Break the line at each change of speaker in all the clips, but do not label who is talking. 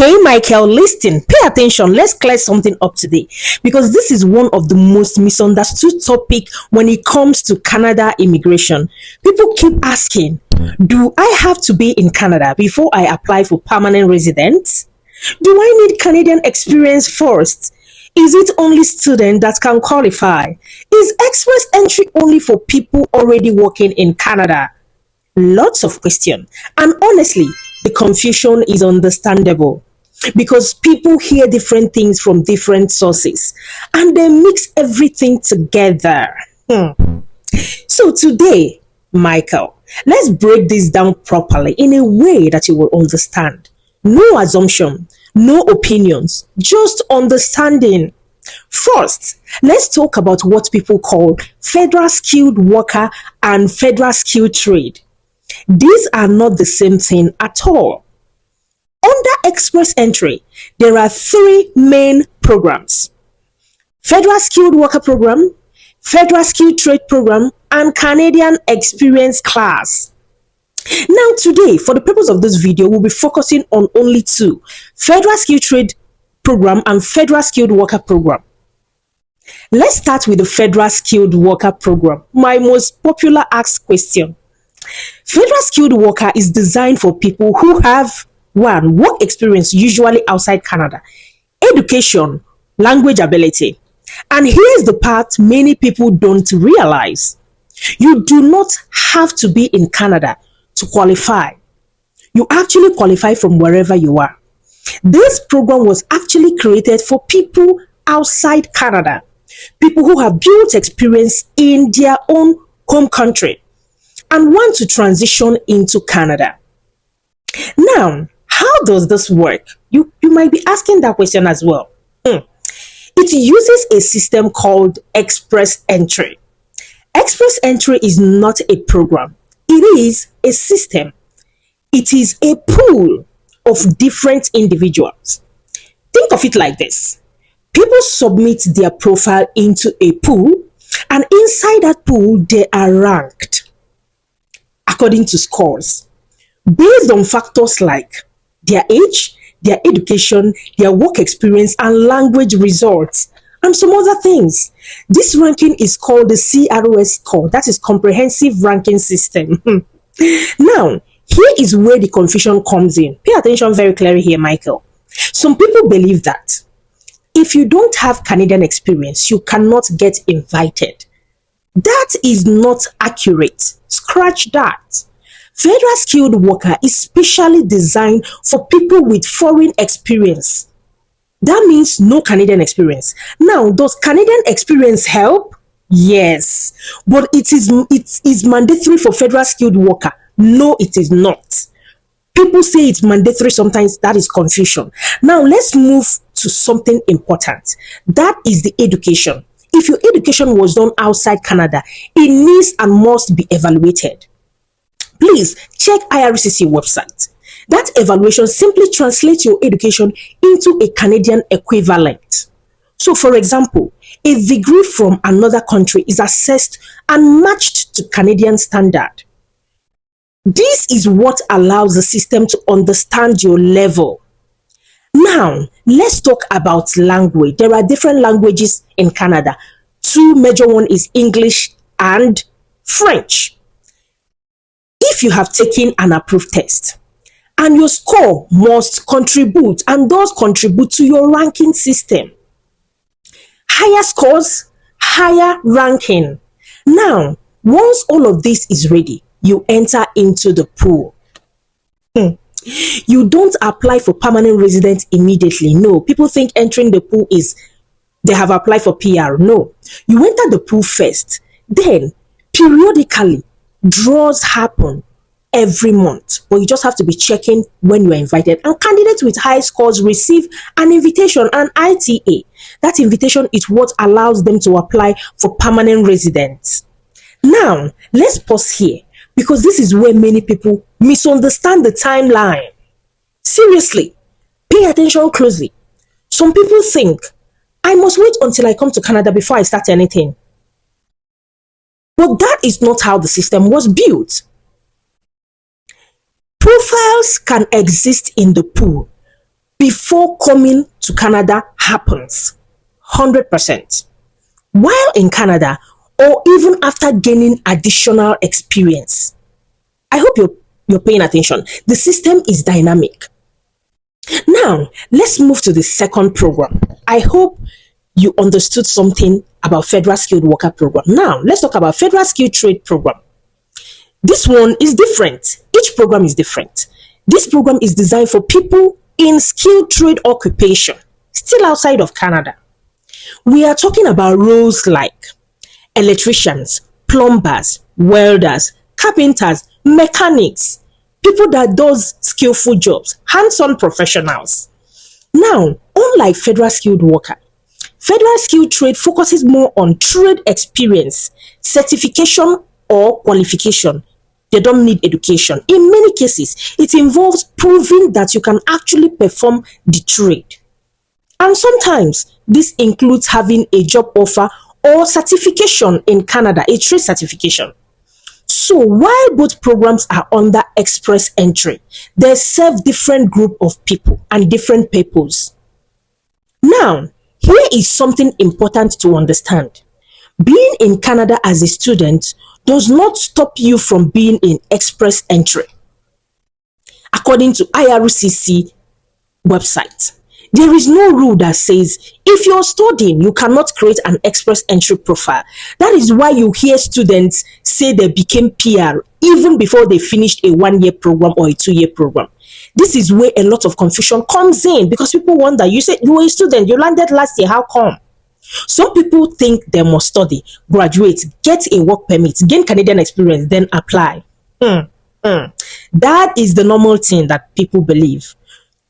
Hey Michael, listen, pay attention. Let's clear something up today because this is one of the most misunderstood topic when it comes to Canada immigration. People keep asking, do I have to be in Canada before I apply for permanent residence? Do I need Canadian experience first? Is it only students that can qualify? Is express entry only for people already working in Canada? Lots of questions. And honestly, the confusion is understandable because people hear different things from different sources and they mix everything together. So today, Michael, let's break this down properly in a way that you will understand. No assumption, no opinions, just understanding. First, let's talk about what people call federal skilled worker and federal skilled trade. These are not the same thing at all. Under express entry, there are three main programs: Federal Skilled Worker Program, Federal Skilled Trade Program, and Canadian Experience Class. Now today, for the purpose of this video, we'll be focusing on only two: Federal Skilled Trade Program and Federal Skilled Worker Program. Let's start with the Federal Skilled Worker Program, my most popular asked question. Federal skilled worker is designed for people who have one, work experience usually outside Canada, education, language ability. And here's the part many people don't realize. You do not have to be in Canada to qualify. You actually qualify from wherever you are. This program was actually created for people outside Canada, people who have built experience in their own home country and want to transition into Canada. Now, how does this work? You might be asking that question as well. It uses a system called Express Entry. Express Entry is not a program. It is a system. It is a pool of different individuals. Think of it like this. People submit their profile into a pool, and inside that pool, they are ranked according to scores based on factors like their age, their education, their work experience, and language results, and some other things. This ranking is called the CROS score, that is Comprehensive Ranking System. Now, here is where the confusion comes in. Pay attention very clearly here, Michael. Some people believe that if you don't have Canadian experience, you cannot get invited. That is not accurate. Scratch that. Federal skilled worker is specially designed for people with foreign experience. That means no Canadian experience. Now, does Canadian experience help? Yes, but it is mandatory for federal skilled worker. No, it is not. People say it's mandatory sometimes. That is confusion. Now, let's move to something important. That is the education. If your education was done outside Canada, it needs and must be evaluated. Please check IRCC website. That evaluation simply translates your education into a Canadian equivalent. So, for example, a degree from another country is assessed and matched to Canadian standard. This is what allows the system to understand your level. Now, let's talk about language. There are different languages in Canada. Two major ones is English and French. If you have taken an approved test and your score must contribute and does contribute to your ranking system, higher scores, higher ranking. Now, once all of this is ready, you enter into the pool. You don't apply for permanent residence immediately. No, people think entering the pool is they have applied for PR. No, you enter the pool first. Then, periodically, draws happen every month, but you just have to be checking when you are invited. And candidates with high scores receive an invitation, an ITA. That invitation is what allows them to apply for permanent residence. Now, let's pause here because this is where many people misunderstand the timeline. Seriously, pay attention closely. Some people think, I must wait until I come to Canada before I start anything. But that is not how the system was built. Profiles can exist in the pool, before coming to Canada happens. 100%. While in Canada, or even after gaining additional experience. I hope you're paying attention. The system is dynamic. Now, let's move to the second program. I hope you understood something about Federal Skilled Worker Program. Now, let's talk about Federal Skilled Trade Program. This one is different. Each program is different. This program is designed for people in skilled trade occupation, still outside of Canada. We are talking about roles like electricians, plumbers, welders, carpenters, mechanics, people that does skillful jobs, hands-on professionals. Now, unlike federal skilled worker, federal skilled trade focuses more on trade experience, certification or qualification. They don't need education. In many cases, it involves proving that you can actually perform the trade. And sometimes this includes having a job offer or certification in Canada, a trade certification. So while both programs are under express entry, they serve different group of people and different purposes. Now, here is something important to understand. Being in Canada as a student does not stop you from being in express entry. According to IRCC website, there is no rule that says if you're studying, you cannot create an express entry profile. That is why you hear students say they became PR even before they finished a 1-year program or a 2-year program. This is where a lot of confusion comes in because people wonder, you said you were a student, you landed last year, how come? Some people think they must study, graduate, get a work permit, gain Canadian experience, then apply. That is the normal thing that people believe.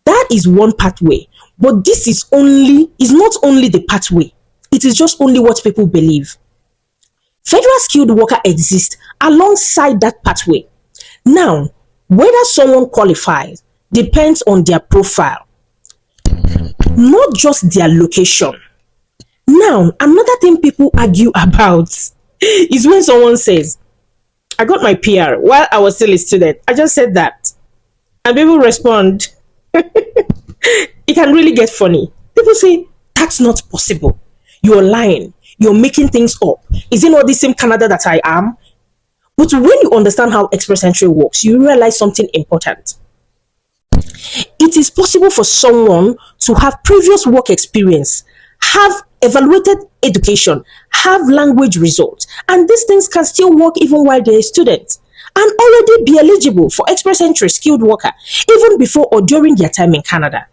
That is one pathway. But this is not only the pathway. It is just only what people believe. Federal skilled worker exists alongside that pathway. Now, whether someone qualifies depends on their profile, not just their location. Now, another thing people argue about is when someone says, I got my PR while I was still a student. I just said that. And people respond, it can really get funny. People say, that's not possible. You're lying. You're making things up. Is it not the same Canada that I am? But when you understand how express entry works, you realize something important. It is possible for someone to have previous work experience, have evaluated education, have language results, and these things can still work even while they're a student and already be eligible for express entry skilled worker even before or during their time in Canada.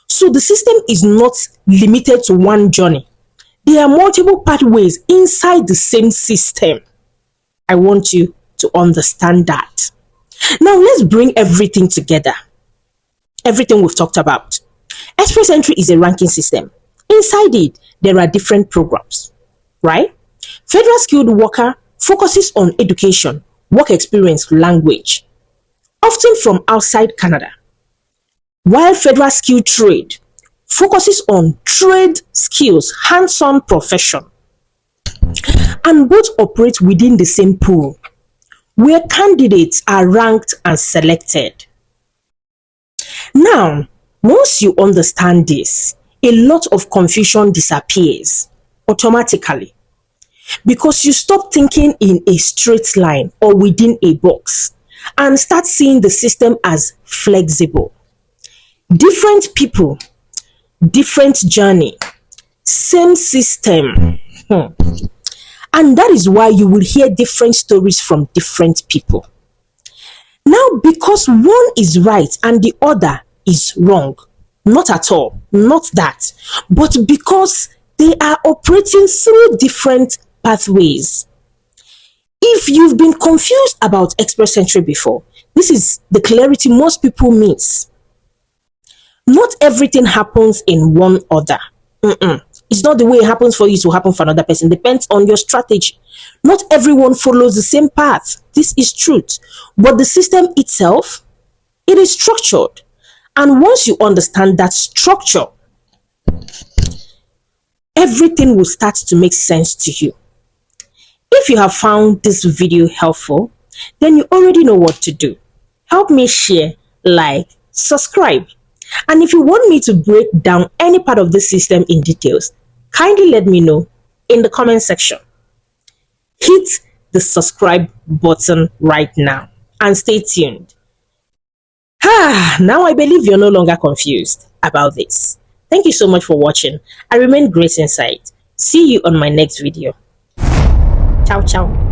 So the system is not limited to one journey. There are multiple pathways inside the same system. I want you to understand that. Now let's bring everything together. Everything we've talked about. Express entry is a ranking system. Inside it, there are different programs, right? Federal skilled worker focuses on education, work experience, language, often from outside Canada. While federal skilled trade focuses on trade skills, hands-on profession, and both operate within the same pool, where candidates are ranked and selected. Now, once you understand this, a lot of confusion disappears automatically because you stop thinking in a straight line or within a box and start seeing the system as flexible. Different people, different journey, same system. And that is why you will hear different stories from different people. Now, because one is right and the other is wrong, not at all, not that, but because they are operating through different pathways. If you've been confused about express entry before, this is the clarity most people miss. Not everything happens in one order. It's not the way it happens for you to happen for another person. It depends on your strategy. Not everyone follows the same path. This is truth. But the system itself, it is structured. And once you understand that structure, everything will start to make sense to you. If you have found this video helpful, then you already know what to do. Help me share, like, subscribe, And if you want me to break down any part of this system in details, kindly let me know in the comment section. Hit the subscribe button right now and stay tuned. Now I believe you're no longer confused about this. Thank you so much for watching. I remain Graceinsight. See you on my next video. Ciao, ciao.